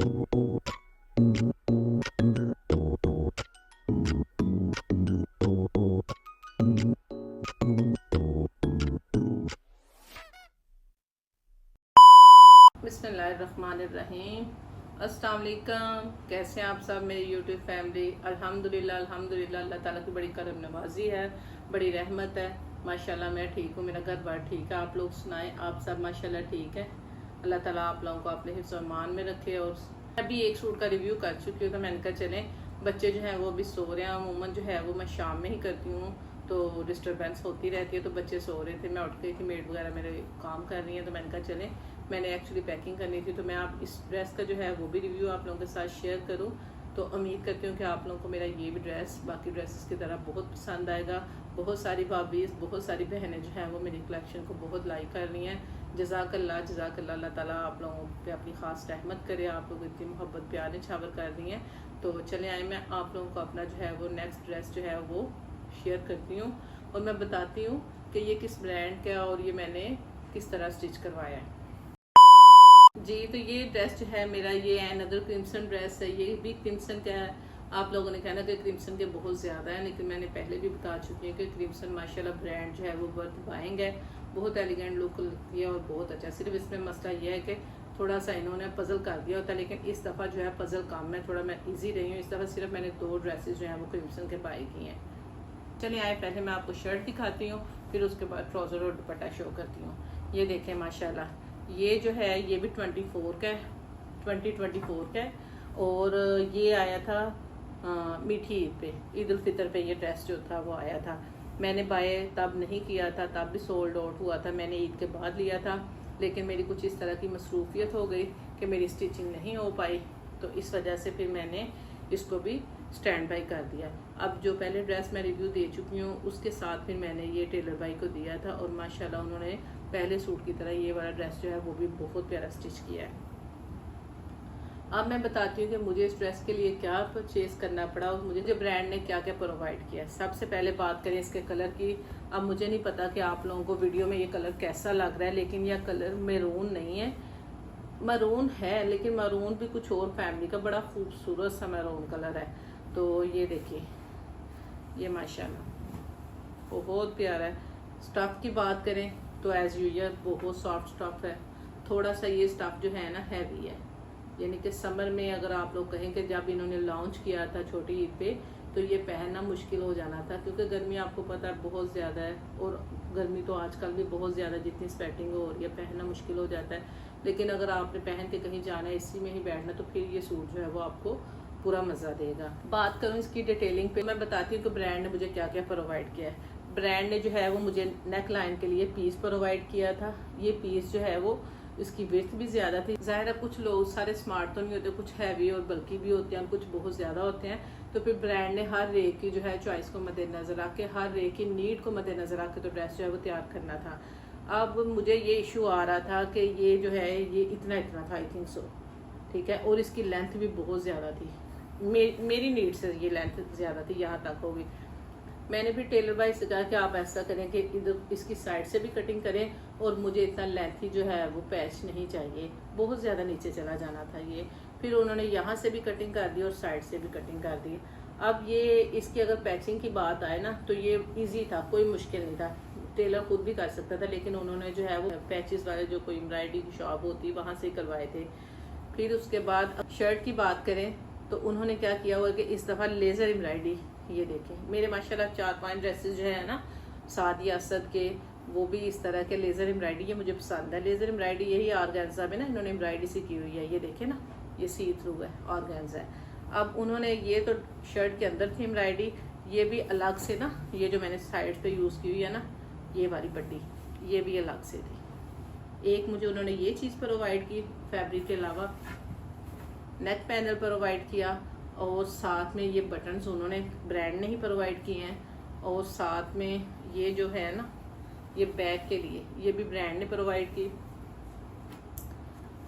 बिस्मिल्लाहिर्रहमानिर्रहीम। अस्सलाम वालेकुम। कैसे हैं आप सब मेरी यूट्यूब फैमिली? अल्हम्दुलिल्लाह अल्हम्दुलिल्लाह, अल्लाह ताला की बड़ी करम नवाजी है, बड़ी रहमत है। माशाल्लाह मैं ठीक हूँ, मेरा घर बार ठीक है। आप लोग सुनाएं, आप सब माशाल्लाह ठीक है। अल्लाह ताला आप लोगों को अपने हिफ्ज़ व ईमान में रखे। और अभी एक सूट का रिव्यू कर चुकी हूँ, तो मैंने कहा चलें, बच्चे जो हैं वो अभी सो रहे हैं। अमूमन जो है वो मैं शाम में ही करती हूँ, तो डिस्टर्बेंस होती रहती है। तो बच्चे सो रहे थे, मैं उठ गई थी, मेड वगैरह मेरे काम कर रही हैं, तो मैंने कहा चलें, मैंने एक्चुअली पैकिंग करनी थी, तो मैं आप इस ड्रेस का जो है वो भी रिव्यू आप लोगों के साथ शेयर करूं। तो उम्मीद करती हूँ कि आप लोगों को मेरा ये भी ड्रेस बाकी ड्रेसेस की तरह बहुत पसंद आएगा। बहुत सारी भाभीज़, बहुत सारी बहनें जो हैं वो मेरी कलेक्शन को बहुत लाइक कर रही हैं। जज़ाकल्लाह जज़ाकल्लाह, अल्लाह ताला आप लोगों पे अपनी ख़ास रहमत करे। आप लोग इतनी मोहब्बत प्यार निछावर कर रही हैं। तो चले आए, मैं आप लोगों को अपना जो है वो नेक्स्ट ड्रेस जो है वो शेयर करती हूँ, और मैं बताती हूँ कि ये किस ब्रांड का और ये मैंने किस तरह स्टिच करवाया है जी। तो ये ड्रेस जो है मेरा, ये अनदर क्रिम्सन ड्रेस है। ये भी क्रिम्सन का है। आप लोगों ने कहना कि क्रिम्सन के बहुत ज़्यादा है, लेकिन मैंने पहले भी बता चुकी हूँ कि क्रिम्सन माशाल्लाह ब्रांड जो है वो वर्थ बाइंग है। बहुत एलिगेंट लुक लगती है और बहुत अच्छा। सिर्फ इसमें मसला ये है कि थोड़ा सा इन्होंने पजल कर दिया होता है, लेकिन इस दफ़ा जो है पजल कम है, थोड़ा मैं ईजी रही हूँ। इस दफ़ा सिर्फ मैंने 2 ड्रेसेस जो हैं वो क्रिम्सन के बाई की हैं। चलिए आए, पहले मैं आपको शर्ट दिखाती हूँ, फिर उसके बाद ट्राउज़र और दुपट्टा शो करती हूँ। ये देखें माशाल्लाह, ये जो है ये भी 24 का है, 2024 का है। और ये आया था मीठी ईद पे, ईद उल फितर पे ये ड्रेस जो था वो आया था। मैंने बाय तब नहीं किया था, तब भी सोल्ड आउट हुआ था। मैंने ईद के बाद लिया था, लेकिन मेरी कुछ इस तरह की मसरूफियत हो गई कि मेरी स्टिचिंग नहीं हो पाई, तो इस वजह से फिर मैंने इसको भी स्टैंड बाई कर दिया। अब जो पहले ड्रेस मैं रिव्यू दे चुकी हूँ, उसके साथ फिर मैंने ये टेलर भाई को दिया था, और माशाल्लाह उन्होंने पहले सूट की तरह ये वाला ड्रेस जो है वो भी बहुत प्यारा स्टिच किया है। अब मैं बताती हूँ कि मुझे इस ड्रेस के लिए क्या परचेज करना पड़ा और मुझे ब्रांड ने क्या क्या प्रोवाइड किया। सबसे पहले बात करें इसके कलर की। अब मुझे नहीं पता कि आप लोगों को वीडियो में ये कलर कैसा लग रहा है, लेकिन यह कलर मैरून नहीं है, मरून है, लेकिन मरून भी कुछ और फैमिली का बड़ा खूबसूरत सा मरून कलर है। तो ये देखिए, ये माशाल्लाह बहुत प्यारा है। स्टफ़ की बात करें तो एज़ यूजुअल बहुत सॉफ्ट स्टफ़ है। थोड़ा सा ये स्टफ़ जो है ना हैवी है, यानी कि समर में अगर आप लोग कहें कि जब इन्होंने लॉन्च किया था छोटी ईद पे, तो ये पहनना मुश्किल हो जाना था, क्योंकि गर्मी आपको पता है बहुत ज़्यादा है, और गर्मी तो आजकल भी बहुत ज़्यादा, जितनी स्वेटिंग हो रही है पहनना मुश्किल हो जाता है। लेकिन अगर आपने पहन के कहीं जाना है, इसी में ही बैठना, तो फिर ये सूट जो है वो आपको पूरा मज़ा देगा। बात करूँ इसकी डिटेलिंग पे, मैं बताती हूँ कि ब्रांड ने मुझे क्या क्या प्रोवाइड किया है। ब्रांड ने जो है वो मुझे नेक लाइन के लिए पीस प्रोवाइड किया था। ये पीस जो है वो, इसकी विड्थ भी ज़्यादा थी। ज़ाहिर है कुछ लोग सारे स्मार्ट तो नहीं होते, कुछ हैवी और बल्कि भी होते हैं, कुछ बहुत ज़्यादा होते हैं। तो फिर ब्रांड ने हर एक की जो है चॉइस को मद्देनजर रख के, हर एक की नीड को मद्देनजर रख के तो ड्रेस जो है वो तैयार करना था। अब मुझे ये इशू आ रहा था कि ये जो है ये इतना इतना था, आई थिंक सो, ठीक है, और इसकी लेंथ भी बहुत ज़्यादा थी। मेरी नीड से ये लेंथ ज़्यादा थी, यहाँ तक होगी। मैंने भी टेलर भाई से कहा कि आप ऐसा करें कि इधर इसकी साइड से भी कटिंग करें, और मुझे इतना लेंथी जो है वो पैच नहीं चाहिए, बहुत ज़्यादा नीचे चला जाना था ये। फिर उन्होंने यहाँ से भी कटिंग कर दी और साइड से भी कटिंग कर दी। अब ये इसकी अगर पैचिंग की बात आए ना, तो ये ईजी था, कोई मुश्किल नहीं था, टेलर खुद भी कर सकता था, लेकिन उन्होंने जो है वो पैचेस वाले जो कोई एम्ब्रॉयडरी की शॉप होती है वहाँ से करवाए थे। फिर उसके बाद अब शर्ट की बात करें तो उन्होंने क्या किया हुआ कि इस दफ़ा लेज़र एम्ब्रॉयडरी, ये देखें मेरे माशाल्लाह 4-5 ड्रेसेस जो है ना सादी असद के, वो भी इस तरह के लेज़र एम्ब्रॉयडरी, ये मुझे पसंद है। लेज़र एम्ब्रॉयडरी यही ऑर्गेन्जा में ना इन्होंने एम्ब्रॉयडरी सी की हुई है, ये देखें ना, ये सी थ्रू है, ऑर्गेन्जा है। अब उन्होंने ये तो शर्ट के अंदर थी एम्ब्रॉयडरी, ये भी अलग से ना, ये जो मैंने साइड पे यूज़ की हुई है ना, ये वाली पट्टी, ये भी अलग से थी। एक मुझे उन्होंने ये चीज़ प्रोवाइड की, फैब्रिक के अलावा नेक पैनल प्रोवाइड किया, और साथ में ये बटन्स उन्होंने ब्रांड ने ही प्रोवाइड किए हैं, और साथ में ये जो है ना, ये बैक के लिए ये भी ब्रांड ने प्रोवाइड की,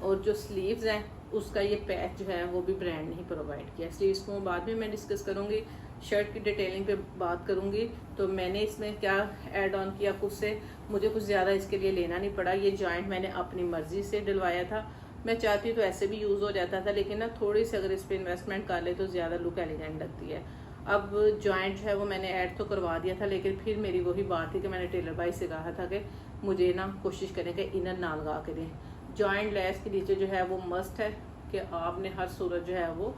और जो स्लीव्स हैं उसका ये पैच जो है वो भी ब्रांड ने ही प्रोवाइड किया। स्लीव्स को बाद में मैं डिस्कस करूँगी, शर्ट की डिटेलिंग पे बात करूँगी। तो मैंने इसमें क्या ऐड ऑन किया खुद से, मुझे कुछ ज़्यादा इसके लिए लेना नहीं पड़ा। ये जॉइंट मैंने अपनी मर्ज़ी से डलवाया था, मैं चाहती तो ऐसे भी यूज़ हो जाता था, लेकिन ना थोड़ी सी अगर इस पर इन्वेस्टमेंट कर ले तो ज़्यादा लुक एलिगेंट लगती है। अब जॉइंट जो है वो मैंने ऐड तो करवा दिया था, लेकिन फिर मेरी वही बात थी कि मैंने टेलर भाई से कहा था कि मुझे ना कोशिश करें कि इनर ना लगा के दें। जॉइंट लेस के नीचे जो है वो मस्ट है कि आपने हर सूरत जो है वो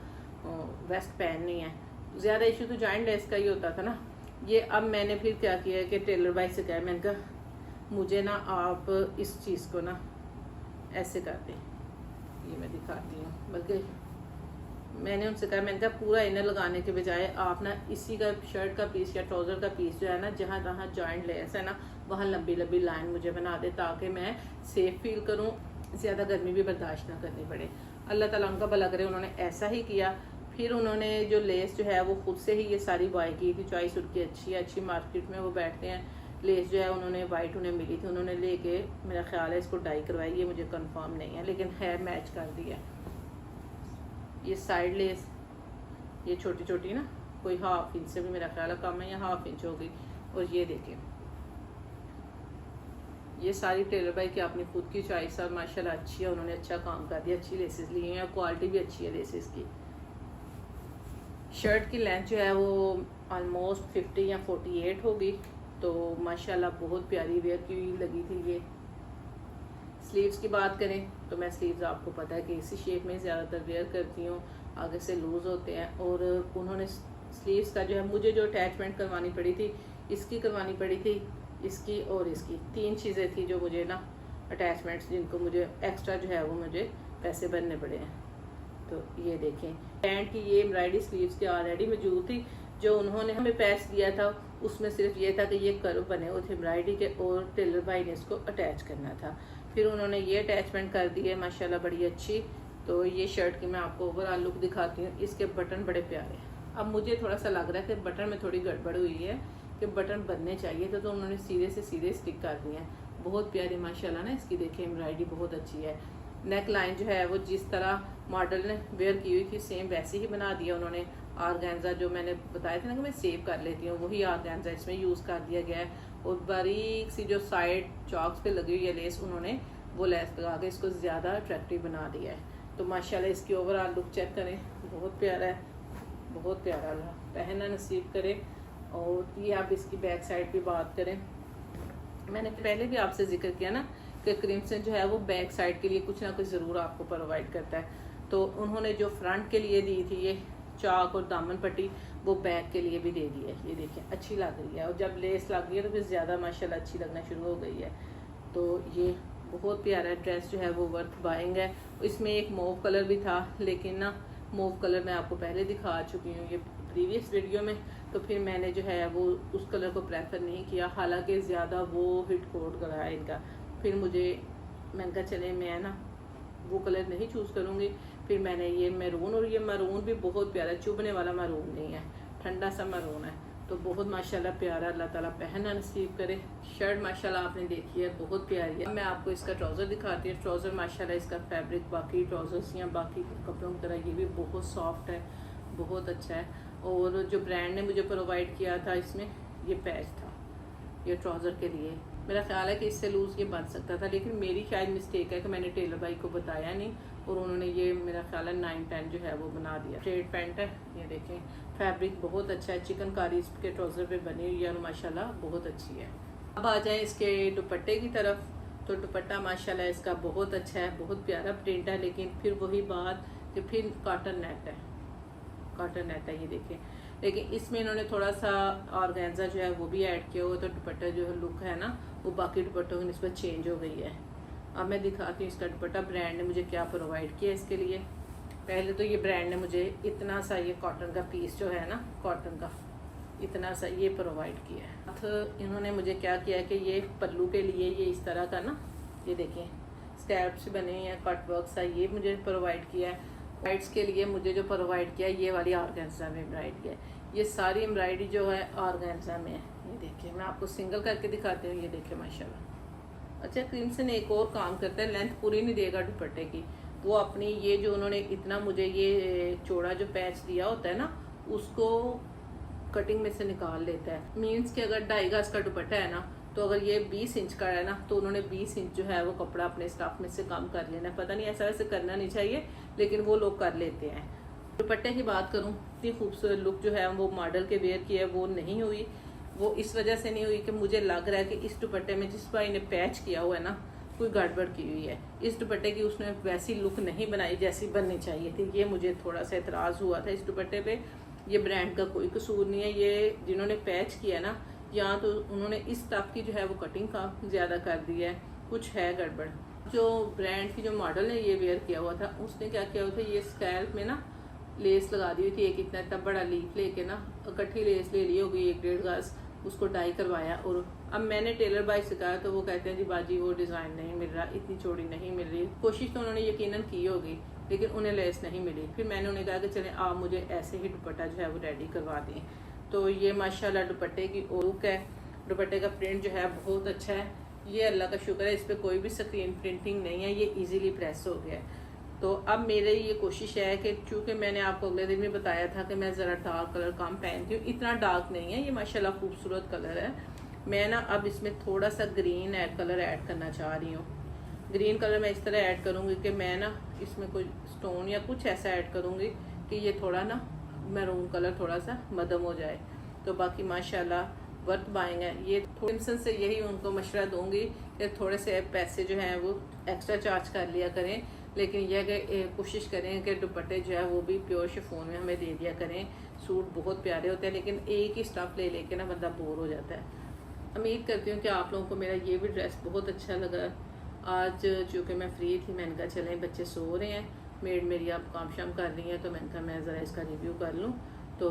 वेस्ट पहननी है। ज़्यादा इशू तो जॉइंट लेस का ही होता था ना। ये अब मैंने फिर क्या किया कि टेलर भाई से कहा, मैंने कहा मुझे ना आप इस चीज़ को ना ऐसे कर दें, ये मैं दिखाती हूँ। बल्कि मैंने उनसे कहा, मैंने कहा पूरा इनर लगाने के बजाय आप ना इसी का शर्ट का पीस या ट्राउज़र का पीस जो है ना, जहाँ जहाँ जॉइंट लेस है ना वहाँ लंबी लंबी लाइन मुझे बना दे, ताकि मैं सेफ फील करूँ, ज़्यादा गर्मी भी बर्दाश्त ना करनी पड़े। अल्लाह ताला उनका भला करे, उन्होंने ऐसा ही किया। फिर उन्होंने जो लेस जो है वो खुद से ही ये सारी बाय की थी, चॉइस उनकी अच्छी है, अच्छी मार्केट में वो बैठते हैं। लेस जो है उन्होंने वाइट उन्हें मिली थी, उन्होंने लेके मेरा ख्याल है इसको डाई करवाई, ये मुझे कंफर्म नहीं है, लेकिन है मैच कर दिया। ये साइड लेस ये छोटी छोटी ना, कोई 1/2 इंच से भी मेरा ख्याल है कम है, या 1/2 इंच होगी। और ये देखिए, ये सारी टेलर भाई की अपनी खुद की चॉइस है, माशाल्लाह अच्छी है, उन्होंने अच्छा काम कर दिया, अच्छी लेसेस ली हैं, क्वालिटी भी अच्छी है लेसेस की। शर्ट की लेंथ जो है वो ऑलमोस्ट 50 या 48 होगी, तो माशाल्लाह बहुत प्यारी वेयर की लगी थी ये। स्लीव्स की बात करें तो मैं स्लीव्स आपको पता है कि इसी शेप में ज़्यादातर वेयर करती हूँ, आगे से लूज़ होते हैं। और उन्होंने स्लीव्स का जो है मुझे जो अटैचमेंट करवानी पड़ी थी, इसकी करवानी पड़ी थी, इसकी और इसकी, 3 चीज़ें थी जो मुझे ना अटैचमेंट्स, जिनको मुझे एक्स्ट्रा जो है वो मुझे पैसे भरने पड़े हैं। तो ये देखें, पैंट की ये एम्ब्रॉयडरी स्लीव्स की ऑलरेडी मौजूद थी, जो उन्होंने हमें पैच दिया था उसमें सिर्फ ये था कि ये कर्व बने हुए थे एम्ब्रॉयडरी के, और टेलर भाई ने इसको अटैच करना था। फिर उन्होंने ये अटैचमेंट कर दी है माशाल्लाह बड़ी अच्छी। तो ये शर्ट की मैं आपको ओवरऑल लुक दिखाती हूँ। इसके बटन बड़े प्यारे हैं। अब मुझे थोड़ा सा लग रहा है कि बटन में थोड़ी गड़बड़ हुई है, कि बटन बनने चाहिए थे, तो उन्होंने सीधे से सीधे स्टिक कर दिए हैं। बहुत प्यारी माशाल्लाह ना इसकी देखिए एम्ब्रॉयडरी बहुत अच्छी है। नेक लाइन जो है वो जिस तरह मॉडल ने वेयर की हुई थी सेम वैसे ही बना दिया उन्होंने। आर्गेन्जा जो मैंने बताया था ना कि मैं सेव कर लेती हूँ, वही आर्गेन्जा इसमें यूज़ कर दिया गया है। और बारीक सी जो साइड चॉक्स पे लगी हुई है लेस, उन्होंने वो लेस लगा के इसको ज़्यादा अट्रैक्टिव बना दिया है। तो माशाल्लाह इसकी ओवरऑल लुक चेक करें, बहुत प्यारा है, बहुत प्यारा। अल्लाह पहनना नसीब करे। और ये आप इसकी बैक साइड भी बात करें, मैंने पहले भी आपसे जिक्र किया ना कि क्रिम्सन जो है वो बैक साइड के लिए कुछ ना कुछ ज़रूर आपको प्रोवाइड करता है। तो उन्होंने जो फ्रंट के लिए दी थी ये चाक और दामन पट्टी, वो बैक के लिए भी दे दी है। ये देखिए अच्छी लग रही है, और जब लेस लग गई है तो फिर ज़्यादा माशाल्लाह अच्छी लगना शुरू हो गई है। तो ये बहुत प्यारा ड्रेस जो है वो वर्थ बाइंग है। इसमें एक मूव कलर भी था, लेकिन ना मूव कलर मैं आपको पहले दिखा चुकी हूँ ये प्रीवियस वीडियो में, तो फिर मैंने जो है वो उस कलर को प्रेफर नहीं किया, हालांकि ज़्यादा वो हिट कोड करा है इनका। फिर मैंने कहा चले मैं ना वो कलर नहीं चूज़ करूँगी। फिर मैंने ये मैरून, और ये मैरून भी बहुत प्यारा, चुभने वाला मैरून नहीं है, ठंडा सा मैरून है। तो बहुत माशाल्लाह प्यारा, अल्लाह ताला पहनना नसीब करे। शर्ट माशाल्लाह आपने देखी है बहुत प्यारी है। मैं आपको इसका ट्राउज़र दिखाती हूँ। ट्राउज़र माशाल्लाह इसका फैब्रिक बाकी ट्राउज़र्स या बाकी कपड़ों की तरह ये भी बहुत सॉफ्ट है, बहुत अच्छा है। और जो ब्रांड ने मुझे प्रोवाइड किया था इसमें ये पैच था ये ट्राउज़र के लिए। मेरा ख्याल है कि इससे लूज़ ये बन सकता था, लेकिन मेरी शायद मिस्टेक है कि मैंने टेलर भाई को बताया नहीं, और उन्होंने ये मेरा ख्याल है 9-10 जो है वो बना दिया। स्ट्रेट पैंट है, ये देखें फैब्रिक बहुत अच्छा है, चिकनकारी इसके ट्राउज़र पे बनी हुई है और माशाल्लाह बहुत अच्छी है। अब आ जाए इसके दुपट्टे की तरफ। तो दुपट्टा माशाल्लाह इसका बहुत अच्छा है, बहुत प्यारा प्रिंट है, लेकिन फिर वही बात कि फिर कॉटन नेट है, कॉटन नेट है ये देखें। लेकिन इसमें इन्होंने थोड़ा सा ऑर्गेन्जा जो है वो भी ऐड किया हुआ, तो दुपट्टा जो है लुक है ना वो बाकी दुपट्टों की निस्बत चेंज हो गई है। अब मैं दिखाती हूँ इसका दुपट्टा ब्रांड ने मुझे क्या प्रोवाइड किया इसके लिए। पहले तो ये ब्रांड ने मुझे इतना सा ये कॉटन का पीस जो है ना, कॉटन का इतना सा ये प्रोवाइड किया है। तो इन्होंने मुझे क्या किया है कि ये पल्लू के लिए ये इस तरह का ना, ये देखें स्टेप्स बने हुए हैं, कट वर्क सा ये मुझे प्रोवाइड किया है। वाइट्स के लिए मुझे जो प्रोवाइड किया ये वाली ऑर्गेन्जा में एम्ब्रॉयडरी है। ये सारी एम्ब्रॉयडरी जो है ऑर्गेन्जा में है। ये देखिए मैं आपको सिंगल करके दिखाती हूँ, ये देखिए माशाल्लाह। अच्छा क्रिम्सन एक और काम करता है, लेंथ पूरी नहीं देगा दुपट्टे की, वो अपनी ये जो उन्होंने इतना मुझे ये चौड़ा जो पैच दिया होता है ना, उसको कटिंग में से निकाल लेता है। मीन्स कि अगर 2.5 गज का दुपट्टा है ना, तो अगर ये 20 इंच का है ना, तो उन्होंने 20 इंच जो है वो कपड़ा अपने स्टाफ में से कम कर लेना। पता नहीं ऐसा वैसे करना नहीं चाहिए, लेकिन वो लोग कर लेते हैं। दुपट्टे की बात करूँ, इतनी खूबसूरत लुक जो है वो मॉडल के वेयर की है वो नहीं हुई। वो इस वजह से नहीं हुई कि मुझे लग रहा है कि इस दुपट्टे में जिस भाई ने पैच किया हुआ है ना, कोई गड़बड़ की हुई है। इस दुपट्टे की उसने वैसी लुक नहीं बनाई जैसी बननी चाहिए थी। ये मुझे थोड़ा सा एतराज़ हुआ था इस दुपट्टे पे। ये ब्रांड का कोई कसूर नहीं है, ये जिन्होंने पैच किया ना, या तो उन्होंने इस टाइप की जो है वो कटिंग का ज़्यादा कर दी है, कुछ है गड़बड़। जो ब्रांड की जो मॉडल ने ये वेयर किया हुआ था, उसने क्या किया हुआ था, ये स्कैल्प में ना लेस लगा दी हुई थी। एक इतना इतना बड़ा लीफ लेके ना इकट्ठी लेस ले ली होगी 1-1.5 गज, उसको डाई करवाया। और अब मैंने टेलर भाई से कहा तो वो कहते हैं जी बाजी वो डिज़ाइन नहीं मिल रहा, इतनी चौड़ी नहीं मिल रही। कोशिश तो उन्होंने यकीनन की होगी, लेकिन उन्हें लेस नहीं मिली। फिर मैंने उन्हें कहा कि चलें आप मुझे ऐसे ही दुपट्टा जो है वो रेडी करवा दें। तो ये माशाल्लाह दुपट्टे की लुक है। दुपट्टे का प्रिंट जो है बहुत अच्छा है। ये अल्लाह का शुक्र है, इस पर कोई भी स्क्रीन प्रिंटिंग नहीं है, ये ईजीली प्रेस हो गया है। तो अब मेरे ये कोशिश है कि चूँकि मैंने आपको अगले दिन में बताया था कि मैं ज़रा डार्क कलर कम पहनती हूँ, इतना डार्क नहीं है ये, माशाल्लाह खूबसूरत कलर है। मैं ना अब इसमें थोड़ा सा ग्रीन कलर ऐड करना चाह रही हूँ। ग्रीन कलर मैं इस तरह ऐड करूँगी कि मैं ना इसमें कोई स्टोन या कुछ ऐसा ऐड करूँगी कि ये थोड़ा ना मैरून कलर थोड़ा सा मदम हो जाए। तो बाकी माशाल्लाह वर्थ बाइंग है ये। सिम्सन से यही उनको मशवरा दूंगी कि थोड़े से पैसे जो हैं वो एक्स्ट्रा चार्ज कर लिया करें, लेकिन यह कि कोशिश करें कि दुपट्टे जो है वो भी प्योर शिफॉन में हमें दे दिया करें। सूट बहुत प्यारे होते हैं, लेकिन एक ही स्टफ ले लेके ना बंदा बोर हो जाता है। उम्मीद करती हूँ कि आप लोगों को मेरा ये भी ड्रेस बहुत अच्छा लगा। आज चूँकि मैं फ्री थी, मैंने कहा चलें बच्चे सो रहे हैं, मेड मेरी आप काम शाम कर रही हैं, तो मैंने कहा मैं ज़रा इसका रिव्यू कर लूँ। तो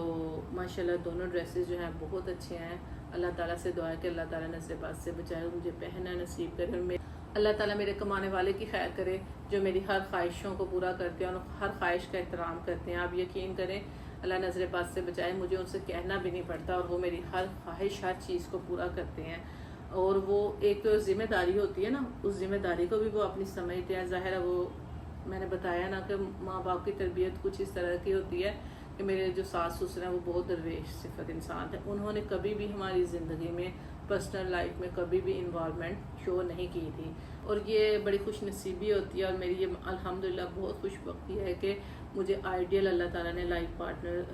माशाल्लाह दोनों ड्रेसेस जो हैं बहुत अच्छे हैं। अल्लाह ताला से दुआ है कि अल्लाह ताला नज़र पास से बचाए, मुझे पहनना नसीब करे, और अल्लाह ताला मेरे कमाने वाले की खैर करे जो मेरी हर ख्वाहिशों को पूरा करते हैं और हर ख्वाहिश का एहतराम करते हैं। आप यकीन करें अल्लाह नज़र पास से बचाए, मुझे उनसे कहना भी नहीं पड़ता और वो मेरी हर ख्वाहिश हर चीज़ को पूरा करते हैं। और वो एक तो ज़िम्मेदारी होती है ना, उस ज़िम्मेदारी को भी वो अपनी समझते हैं। ज़ाहिर है वो मैंने बताया ना कि माँ बाप की तरबियत कुछ इस तरह की होती है कि मेरे जो सास ससुर हैं वो बहुत दरवेश सिफत इंसान थे। उन्होंने कभी भी हमारी ज़िंदगी में पर्सनल लाइफ में कभी भी इन्वॉल्वमेंट शो नहीं की थी, और ये बड़ी खुश नसीबी होती है। और मेरी ये अल्हम्दुलिल्लाह बहुत खुशबख्ती है कि मुझे आइडियल अल्लाह ताला ने लाइफ पार्टनर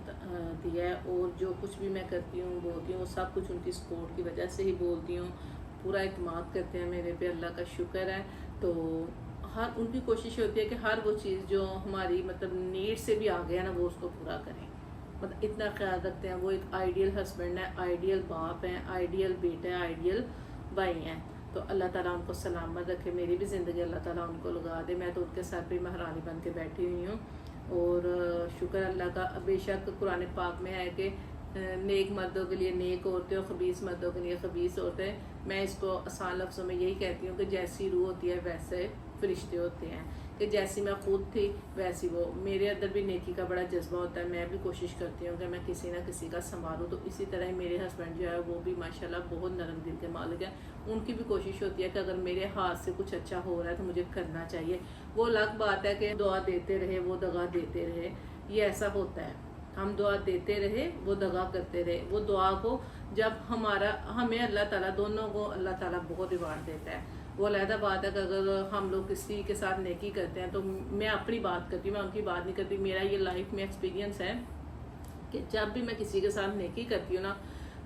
दिया है, और जो कुछ भी मैं करती हूँ बोलती हूँ सब कुछ उनकी सपोर्ट की वजह से ही बोलती हूँ। पूरा इत्मीनान करते हैं मेरे पे, अल्लाह का शुक्र है। तो हर उनकी कोशिश होती है कि हर वो चीज़ जो हमारी मतलब नीड से भी आ गया ना वो उसको पूरा करें, मतलब इतना ख्याल रखते हैं। वो एक आइडियल हस्बैंड है, आइडियल बाप हैं, आइडियल बेटा है, आइडियल भाई हैं। तो अल्लाह ताला उनको सलामत रखे, मेरी भी ज़िंदगी अल्लाह ताला उनको लगा दे। मैं तो उनके सर पे महारानी बन के बैठी हुई हूँ, और शुक्र अल्लाह का। बेशक कुरान पाक में है कि नेक मर्दों के लिए नेक औरतें और ख़बीस मर्दों के लिए ख़बीस औरतें। मैं इसको आसान लफ्ज़ों में यही कहती हूँ कि जैसी रूह होती है वैसे फरिश्ते होते हैं, कि जैसी मैं खुद थी वैसी वो। मेरे अंदर भी नेकी का बड़ा जज्बा होता है, मैं भी कोशिश करती हूँ कि मैं किसी ना किसी का संभालूँ। तो इसी तरह ही मेरे हस्बैंड जो है वो भी माशाल्लाह बहुत नरम दिल के मालिक है। उनकी भी कोशिश होती है कि अगर मेरे हाथ से कुछ अच्छा हो रहा है तो मुझे करना चाहिए। वो अलग बात है कि दुआ देते रहे वो दगा देते रहे, ये ऐसा होता है। हम दुआ देते रहे वो दगा करते रहे। वो दुआ को जब हमें अल्लाह ताला, दोनों को अल्लाह ताला बहुत रिवार्ड देता है। वो अलहदा बात है कि अगर हम लोग किसी के साथ नेकी करते हैं, तो मैं अपनी बात करती हूँ, मैं उनकी बात नहीं करती। मेरा ये लाइफ में एक्सपीरियंस है कि जब भी मैं किसी के साथ नेकी करती हूँ ना,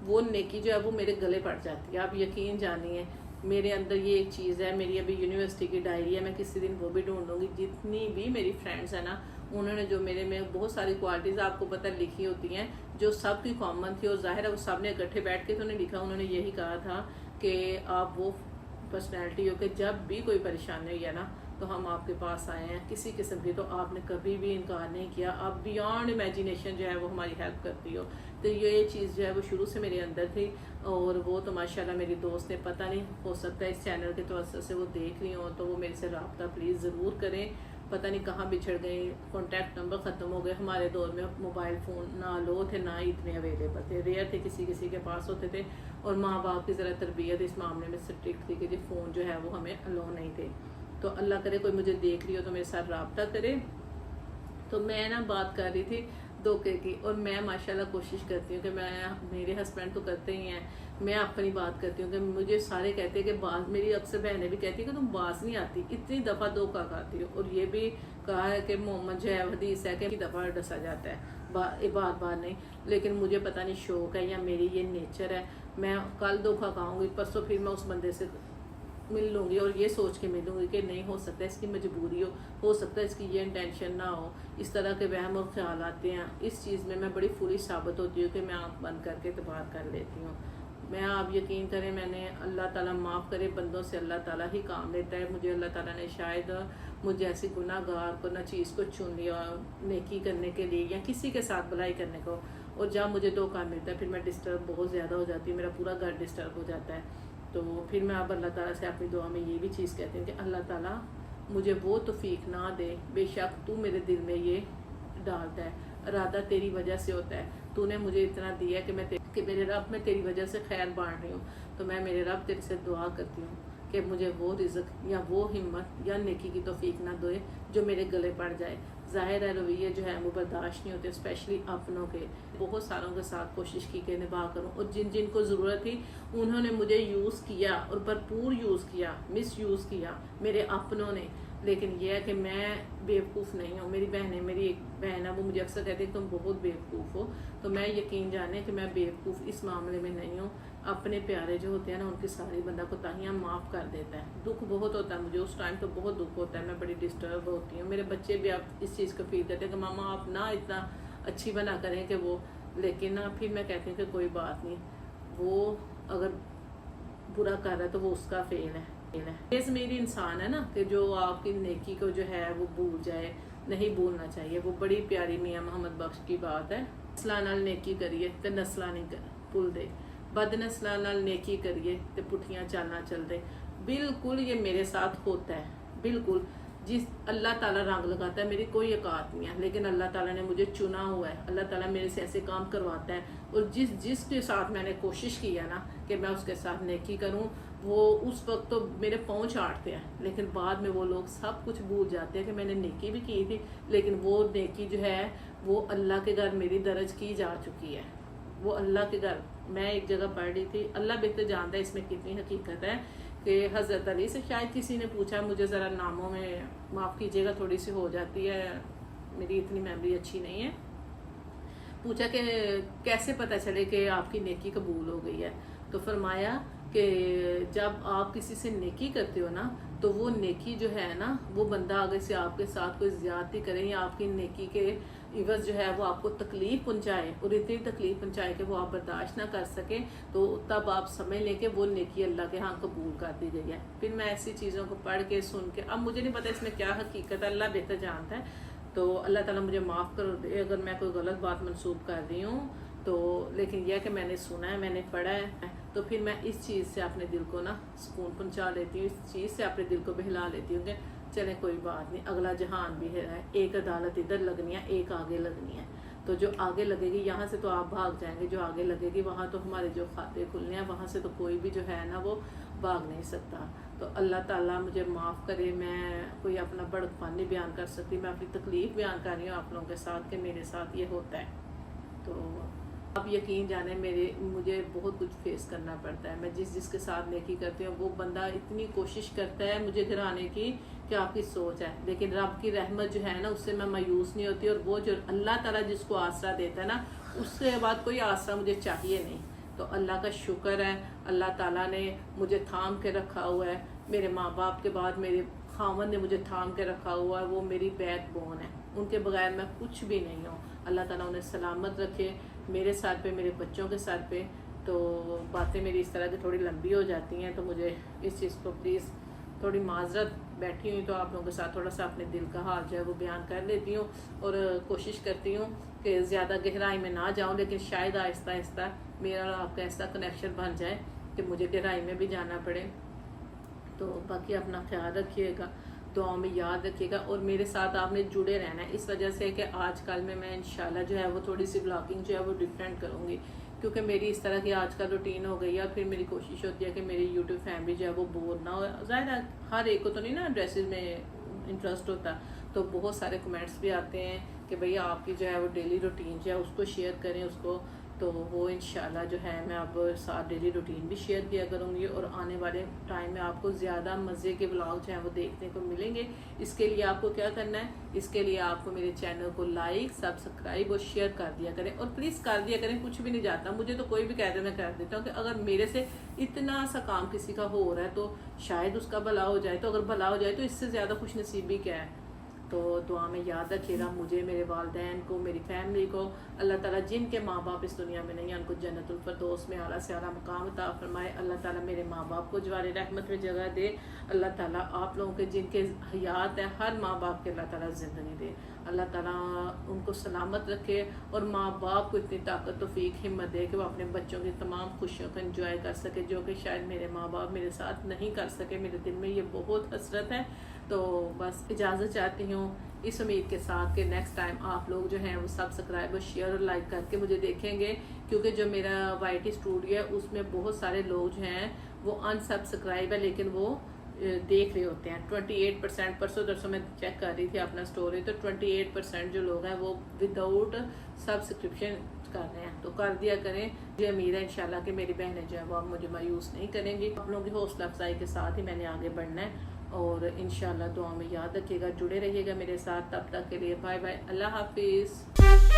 वो नेकी जो है वो मेरे गले पड़ जाती है। आप यकीन जानिए मेरे अंदर ये एक चीज़ है। मेरी अभी यूनिवर्सिटी की डायरी है, मैं किसी दिन वो भी ढूंढ लूँगी। जितनी भी मेरी फ्रेंड्स हैं ना, उन्होंने जो मेरे में बहुत सारी क्वालिटीज़ आपको पता लिखी होती हैं जो सब की कॉमन थी, और ज़ाहिर है वो सब ने इकट्ठे बैठ के तो नहीं लिखा। उन्होंने यही कहा था कि आप वो पर्सनैलिटी हो कि जब भी कोई परेशानी हुई है ना तो हम आपके पास आए हैं किसी किस्म की, तो आपने कभी भी इनकार नहीं किया। आप बियॉन्ड इमेजिनेशन जो है वो हमारी हेल्प करती हो। तो ये चीज़ जो है वो शुरू से मेरे अंदर थी, और वो तो माशाल्लाह मेरी दोस्त ने, पता नहीं हो सकता है इस चैनल के तवज्जो से वो देख रही हो तो वो मेरे से रब्ता प्लीज़ ज़रूर करें। पता नहीं कहाँ बिछड़ गई, कॉन्टैक्ट नंबर ख़त्म हो गए। हमारे दौर में मोबाइल फ़ोन ना लो थे, ना इतने अवेलेबल थे, रेयर थे, किसी किसी के पास होते थे। और माँ बाप की ज़रा तरबियत इस मामले में स्ट्रिक्ट थी कि जी फ़ोन जो है वो हमें अलो नहीं थे। तो अल्लाह करे कोई मुझे देख रही हो तो मेरे साथ रब्ता करे। तो मैं ना बात कर रही थी धोखे की। और मैं माशाल्लाह कोशिश करती हूँ कि मैं, मेरे हस्बैंड तो करते ही हैं, मैं अपनी बात करती हूँ कि मुझे सारे कहते हैं कि बाज, मेरी अक्सर बहनें भी कहती हैं कि तुम बाज नहीं आती, इतनी दफ़ा धोखा खाती हो। और ये भी कहा है कि मोहम्मद जो है हदीस है कि दफ़ा डसा जाता है, बार बार नहीं। लेकिन मुझे पता नहीं शौक है या मेरी ये नेचर है, मैं कल धोखा खाऊंगी, परसों फिर मैं उस बंदे से मिल लूँगी और ये सोच के मिलूँगी कि नहीं, हो सकता है इसकी मजबूरी हो सकता है इसकी ये इंटेंशन ना हो। इस तरह के वहम और ख्याल आते हैं। इस चीज़ में मैं बड़ी फुलिश साबित होती हूँ कि मैं आँख बंद करके इतबार कर लेती हूँ। मैं, आप यकीन करें, मैंने, अल्लाह ताला माफ़ करे, बंदों से अल्लाह ताला ही काम लेता है। मुझे अल्लाह ताला ने शायद मुझे ऐसी गुनाहगार को न चीज़ को चुन लिया नेकी करने के लिए या किसी के साथ भलाई करने को, और जब मुझे धोखा मिलता है फिर मैं डिस्टर्ब बहुत ज़्यादा हो जाती हूँ, मेरा पूरा घर डिस्टर्ब हो जाता है। तो फिर मैं अब अल्लाह ताला से अपनी दुआ में ये भी चीज़ कहती हूँ कि अल्लाह ताला मुझे वो तौफीक ना दे, बेशक तू मेरे दिल में ये डालता है, इरादा तेरी वजह से होता है, तूने मुझे इतना दिया है कि मेरे रब, मैं तेरी वजह से खैर बांट रही हूँ। तो मैं मेरे रब तेरे से दुआ करती हूँ कि मुझे वो रिज़्क या वो हिम्मत या नेकी की तौफीक ना दे जो मेरे गले पड़ जाए। ज़ाहिर है रवैये जो है वो बर्दाश्त नहीं होते, स्पेशली अपनों के। बहुत सारों के साथ कोशिश की कि निभा करूँ, और जिन जिन को ज़रूरत थी उन्होंने मुझे यूज़ किया और भरपूर यूज़ किया, मिस यूज़ किया मेरे अपनों ने। लेकिन यह है कि मैं बेवकूफ़ नहीं हूँ। मेरी बहनें, मेरी एक बहन है वो मुझे अक्सर कहती है तुम बहुत बेवकूफ़ हो, तो मैं यकीन जाने कि मैं बेवकूफ़ इस मामले में नहीं हूँ। अपने प्यारे जो होते हैं ना, उनकी सारी बंदा कोताहियाँ माफ़ कर देता है। दुख बहुत होता है मुझे उस टाइम, तो बहुत दुख होता है, मैं बड़ी डिस्टर्ब होती हूँ। मेरे बच्चे भी आप इस चीज़ को फील करते हैं कि मामा आप ना इतना अच्छी बना करें कि वो, लेकिन ना फिर मैं कहती हूँ कि कोई बात नहीं, वो अगर बुरा कर रहा है तो वो उसका फेल है। ये ज़मीरी इंसान है ना कि जो आपकी नेकी को जो है वो भूल जाए, नहीं भूलना चाहिए। वो बड़ी प्यारी मियाँ मोहम्मद बख्श की बात है, नस्ला नाल नेकी करिए ते नस्ला नहीं भूल दे, बद नस्ला नाल नेकी करिए ते पुठियाँ चालना चल दे। बिल्कुल ये मेरे साथ होता है, बिल्कुल। जिस अल्लाह ताला रंग लगाता है, मेरी कोई औकात नहीं है, लेकिन अल्लाह ताला ने मुझे चुना हुआ है, अल्लाह ताला मेरे से ऐसे काम करवाता है। और जिसके साथ मैंने कोशिश की है ना कि मैं उसके साथ नेकी करूं, वो उस वक्त तो मेरे पाँव चाटते हैं, लेकिन बाद में वो लोग सब कुछ भूल जाते हैं कि मैंने नेकी भी की थी, लेकिन वो नेकी जो है वो अल्लाह के घर मेरी दर्ज की जा चुकी है। वो अल्लाह के घर, मैं एक जगह पढ़ रही थी, अल्लाह बेहतर जानता है इसमें कितनी हकीकत है, कि हज़रत अली से शायद किसी ने पूछा, मुझे ज़रा नामों में माफ़ कीजिएगा थोड़ी सी हो जाती है, मेरी इतनी मेमोरी अच्छी नहीं है। पूछा कि कैसे पता चले कि आपकी नेकी कबूल हो गई है, तो फरमाया कि जब आप किसी से नेकी करते हो ना, तो वो नेकी जो है ना, वो बंदा आगे से आपके साथ कोई ज़्यादती करे या आपकी नेकी के इवज़ जो है वो आपको तकलीफ़ पहुंचाए, और इतनी तकलीफ़ पहुंचाए कि वो आप बर्दाश्त ना कर सके, तो तब आप समझ लें कि वो नेकी अल्लाह के यहाँ कबूल कर दी गई है। फिर मैं ऐसी चीज़ों को पढ़ के सुन के, अब मुझे नहीं पता इसमें क्या हकीकत है, अल्लाह बेहतर जानता है। तो अल्लाह ताला मुझे माफ़ कर दे अगर मैं कोई गलत बात मनसूब कर रही हूँ, तो लेकिन यह कि मैंने सुना है, मैंने पढ़ा है, तो फिर मैं इस चीज़ से अपने दिल को ना सुकून पहुँचा लेती हूँ, इस चीज़ से अपने दिल को बहला लेती हूँ कि चले कोई बात नहीं, अगला जहान भी है, एक अदालत इधर लगनी है, एक आगे लगनी है। तो जो आगे लगेगी यहाँ से तो आप भाग जाएंगे, जो आगे लगेगी वहाँ तो हमारे जो खाते खुलने हैं, वहाँ से तो कोई भी जो है ना वो भाग नहीं सकता। तो अल्लाह ताला मुझे माफ़ करे, मैं कोई अपना बड़कपन नहीं बयान कर सकती, मैं अपनी तकलीफ़ बयान कर रही हूँ आप लोगों के साथ कि मेरे साथ ये होता है। तो आप यकीन जाने मुझे बहुत कुछ फेस करना पड़ता है। मैं जिसके साथ नेकी करती हूँ वो बंदा इतनी कोशिश करता है मुझे गिराने की कि आपकी सोच है, लेकिन रब की रहमत जो है ना उससे मैं मायूस नहीं होती। और वो जो अल्लाह ताला जिसको आसरा देता है ना, उसके बाद कोई आसरा मुझे चाहिए नहीं। तो अल्लाह का शुक्र है, अल्लाह ताला ने मुझे थाम के रखा हुआ है। मेरे माँ बाप के बाद मेरे खामन ने मुझे थाम के रखा हुआ है, वो मेरी बैकबोन है, उनके बगैर मैं कुछ भी नहीं हूँ। अल्लाह ताला उन्हें सलामत रखे, मेरे सर पे, मेरे बच्चों के सर पे। तो बातें मेरी इस तरह की थोड़ी लंबी हो जाती हैं, तो मुझे इस चीज़ को प्लीज़ थोड़ी माजरत, बैठी हुई तो आप लोगों के साथ थोड़ा सा अपने दिल का हाल जो है वो बयान कर लेती हूँ, और कोशिश करती हूँ कि ज़्यादा गहराई में ना जाऊँ, लेकिन शायद आहिस्ता आहिस्ता मेरा और आपका ऐसा कनेक्शन बन जाए कि मुझे गहराई में भी जाना पड़े। तो बाकी अपना ख्याल रखिएगा, दुआओं में याद रखिएगा, और मेरे साथ आपने जुड़े रहना है। इस वजह से कि आजकल में मैं इंशाल्लाह जो है वो थोड़ी सी ब्लॉगिंग जो है वो डिफरेंट करूँगी, क्योंकि मेरी इस तरह की आजकल रूटीन हो गई है। और फिर मेरी कोशिश होती है कि मेरी यूट्यूब फैमिली जो है वो बोर ना हो। ज़ाहिर है हर एक को तो नहीं ना ड्रेसेस में इंटरेस्ट होता, तो बहुत सारे कमेंट्स भी आते हैं कि भैया आपकी जो है वो डेली रूटीन जो है उसको शेयर करें उसको, तो वो इंशाल्लाह जो है मैं अब साथ डेली रूटीन भी शेयर किया करूँगी और आने वाले टाइम में आपको ज़्यादा मज़े के व्लॉग जो हैं वो देखने को मिलेंगे। इसके लिए आपको क्या करना है, इसके लिए आपको मेरे चैनल को लाइक सब्सक्राइब और शेयर कर दिया करें, और प्लीज़ कर दिया करें, कुछ भी नहीं जाता। मुझे तो कोई भी कह दे मैं कर देता हूँ कि अगर मेरे से इतना सा काम किसी का हो रहा है तो शायद उसका भला हो जाए, तो अगर भला हो जाए तो इससे ज़्यादा खुश नसीबी क्या है। तो दुआ में याद रखिएगा मुझे, मेरे वालिदैन को, मेरी फैमिली को। अल्लाह ताला जिनके माँ बाप इस दुनिया में नहीं है उनको जन्नतुल फिरदौस में आला से आला मकाम अता फरमाए। अल्लाह ताला मेरे माँ बाप को जवारे रहमत में जगह दे। अल्लाह ताला आप लोगों के जिनके हयात है हर माँ बाप के अल्लाह ताला ज़िंदगी दे। अल्लाह ताला उनको सलामत रखे और माँ बाप को इतनी ताकत तौफीक हिम्मत दे कि वो अपने बच्चों की तमाम खुशियों को एंजॉय कर सके, जो कि शायद मेरे माँ बाप मेरे साथ नहीं कर सके। मेरे दिल में ये बहुत हसरत है। तो बस इजाज़त चाहती हूँ इस उम्मीद के साथ कि नेक्स्ट टाइम आप लोग जो हैं वो सब्सक्राइब और शेयर और लाइक करके मुझे देखेंगे, क्योंकि जो मेरा YT स्टूडियो है उसमें बहुत सारे लोग जो हैं वो अनसब्सक्राइब है लेकिन वो देख रहे होते हैं। 28% परसों मैं चेक कर रही थी अपना स्टोरी, तो 28% जो लोग हैं वो विदाउट सब्सक्रिप्शन कर रहे हैं। तो कर दिया करें। मुझे उम्मीद है इंशाल्लाह कि मेरी बहनें जो है वो अब मुझे मायूस नहीं करेंगी। आप लोगों की हौसला अफजाई के साथ ही मैंने आगे बढ़ना है, और इंशाल्लाह दुआ में याद रखिएगा, जुड़े रहिएगा मेरे साथ। तब तक के लिए बाय बाय, अल्लाह हाफिज़।